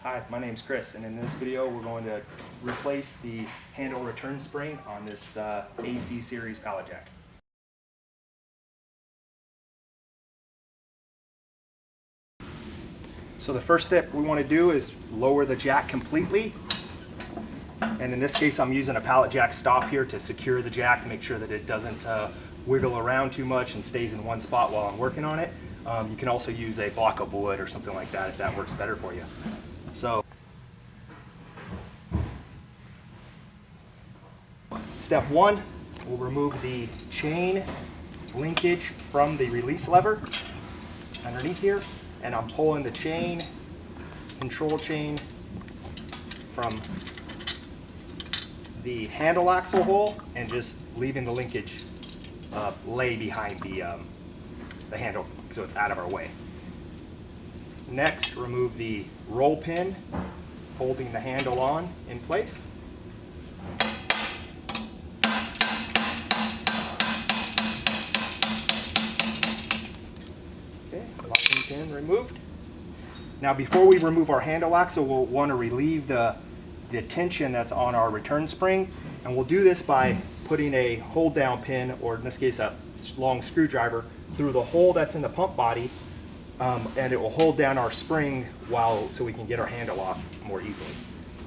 Hi, my name's Chris, and in this video we're going to replace the handle return spring on this AC series pallet jack. So the first step we want to do is lower the jack completely, and in this case I'm using a pallet jack stop here to secure the jack to make sure that it doesn't wiggle around too much and stays in one spot while I'm working on it. You can also use a block of wood or something like that if that works better for you. So step one, we'll remove the chain linkage from the release lever underneath here, and I'm pulling the chain, control chain, from the handle axle hole and just leaving the linkage lay behind the handle so it's out of our way. Next, remove the roll pin holding the handle on in place. Okay, locking pin removed. Now before we remove our handle axle, we'll want to relieve the tension that's on our return spring, and we'll do this by putting a hold down pin, or in this case a long screwdriver, through the hole that's in the pump body, and it will hold down our spring so we can get our handle off more easily.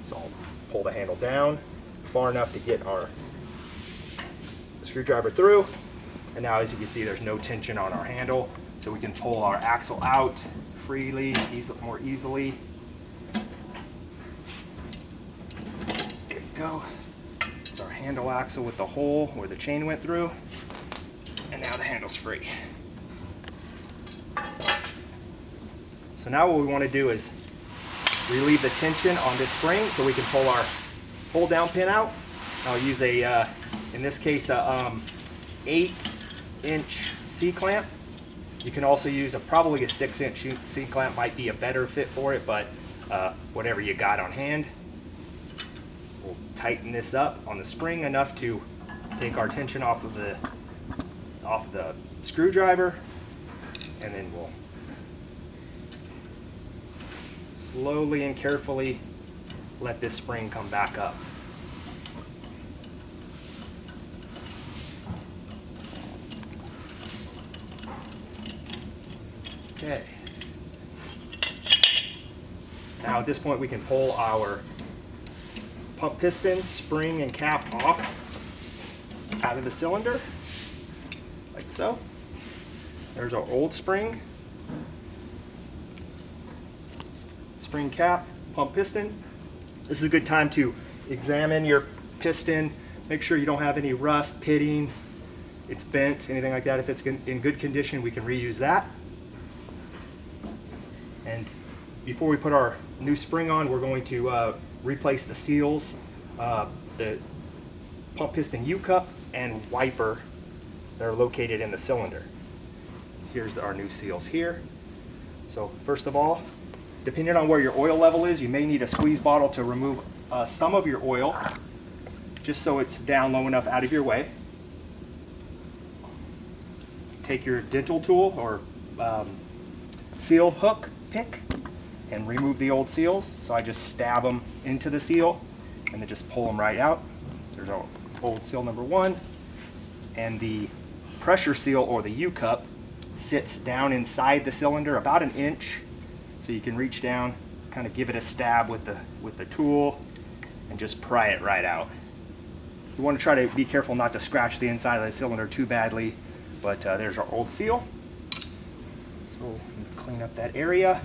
So I'll pull the handle down far enough to get our screwdriver through, and now as you can see there's no tension on our handle, so we can pull our axle out freely, more easily. There we go. It's our handle axle with the hole where the chain went through, and now the handle's free. So now what we want to do is relieve the tension on this spring so we can pull our hold down pin out. I'll use a, in this case, a 8-inch C-clamp. You can also use probably a 6-inch C-clamp might be a better fit for it, but whatever you got on hand. We'll tighten this up on the spring enough to take our tension off of the screwdriver, and then we'll slowly and carefully let this spring come back up. Okay. Now at this point we can pull our pump piston, spring, and cap off out of the cylinder, like so. There's our old spring, spring cap, pump piston. This is a good time to examine your piston, make sure you don't have any rust, pitting, it's bent, anything like that. If it's in good condition, we can reuse that. And before we put our new spring on, we're going to replace the seals, the pump piston U-cup and wiper that are located in the cylinder. Here's our new seals here. So first of all, depending on where your oil level is, you may need a squeeze bottle to remove some of your oil, just so it's down low enough out of your way. Take your dental tool or seal hook pick and remove the old seals. So I just stab them into the seal and then just pull them right out. There's our old seal number 1, and the pressure seal, or the U-cup, sits down inside the cylinder about 1 inch. So you can reach down, kind of give it a stab with the tool, and just pry it right out. You want to try to be careful not to scratch the inside of the cylinder too badly, but there's our old seal. So clean up that area.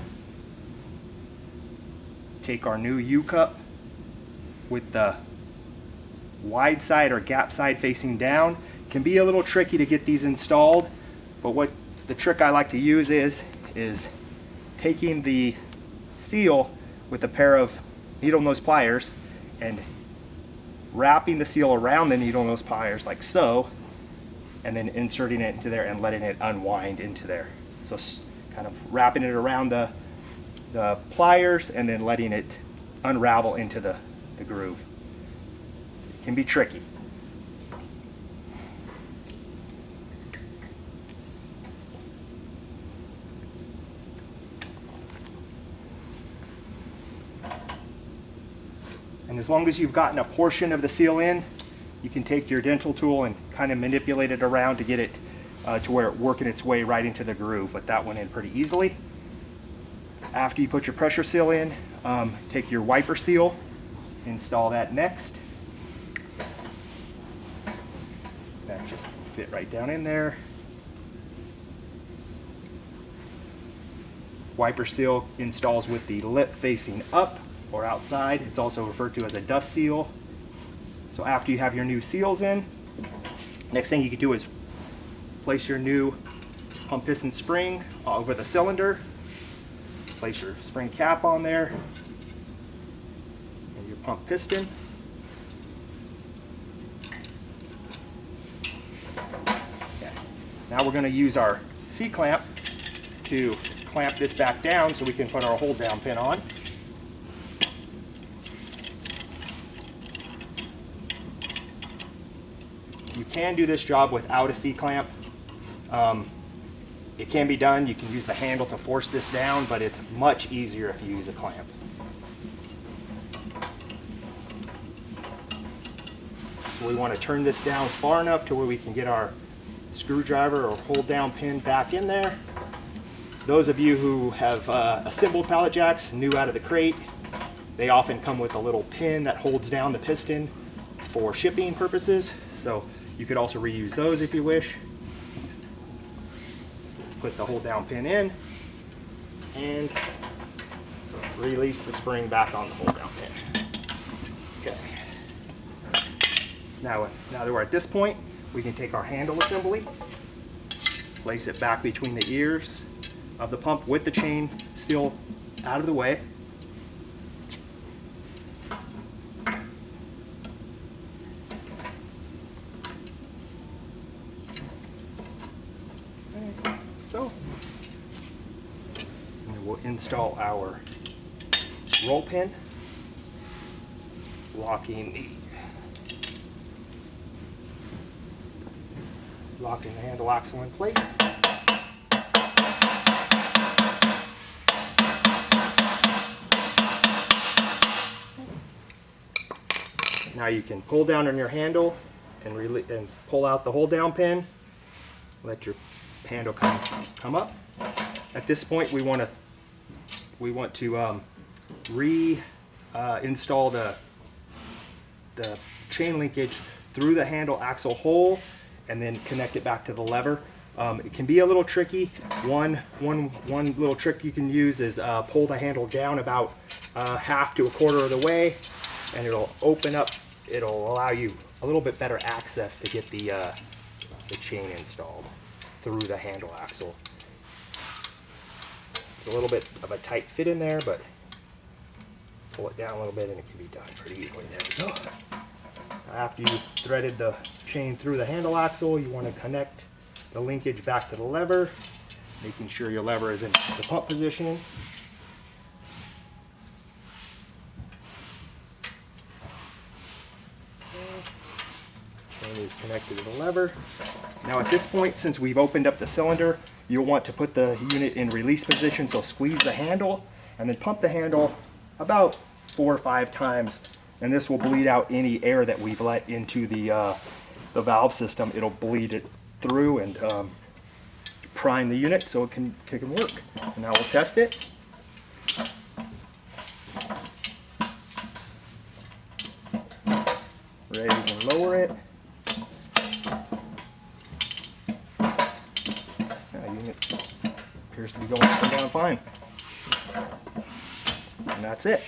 Take our new U-cup with the wide side or gap side facing down. Can be a little tricky to get these installed, but what the trick I like to use is taking the seal with a pair of needle nose pliers and wrapping the seal around the needle nose pliers like so, and then inserting it into there and letting it unwind into there. So kind of wrapping it around the pliers and then letting it unravel into the groove. It can be tricky. And as long as you've gotten a portion of the seal in, you can take your dental tool and kind of manipulate it around to get it to where it's working its way right into the groove. But that went in pretty easily. After you put your pressure seal in, take your wiper seal, install that next. That just can fit right down in there. Wiper seal installs with the lip facing up or outside. It's also referred to as a dust seal. So after you have your new seals in, next thing you can do is place your new pump piston spring over the cylinder. Place your spring cap on there and your pump piston. Okay. Now we're going to use our C-clamp to clamp this back down so we can put our hold down pin on. You can do this job without a C-clamp. It can be done. You can use the handle to force this down, but it's much easier if you use a clamp. So we want to turn this down far enough to where we can get our screwdriver or hold down pin back in there. Those of you who have assembled pallet jacks new out of the crate, they often come with a little pin that holds down the piston for shipping purposes. So you could also reuse those if you wish. Put the hold down pin in and release the spring back on the hold down pin. Okay. Now that we're at this point, we can take our handle assembly, place it back between the ears of the pump with the chain still out of the way. So, and we'll install our roll pin, locking the handle axle in place. Now you can pull down on your handle and pull out the hold down pin. Let your handle come up. At this point, we want to install the chain linkage through the handle axle hole and then connect it back to the lever. It can be a little tricky. One little trick you can use is pull the handle down about half to a quarter of the way, and it'll open up. It'll allow you a little bit better access to get the chain installed through the handle axle. It's a little bit of a tight fit in there, but pull it down a little bit and it can be done pretty easily. There we go. After you've threaded the chain through the handle axle, you want to connect the linkage back to the lever, making sure your lever is in the pump position. Chain is connected to the lever. Now at this point, since we've opened up the cylinder, you'll want to put the unit in release position, so squeeze the handle and then pump the handle about 4 or 5 times, and this will bleed out any air that we've let into the valve system. It'll bleed it through and prime the unit so it can work. And now we'll test it. Raise and lower it. Unit appears to be going up and down fine. And that's it.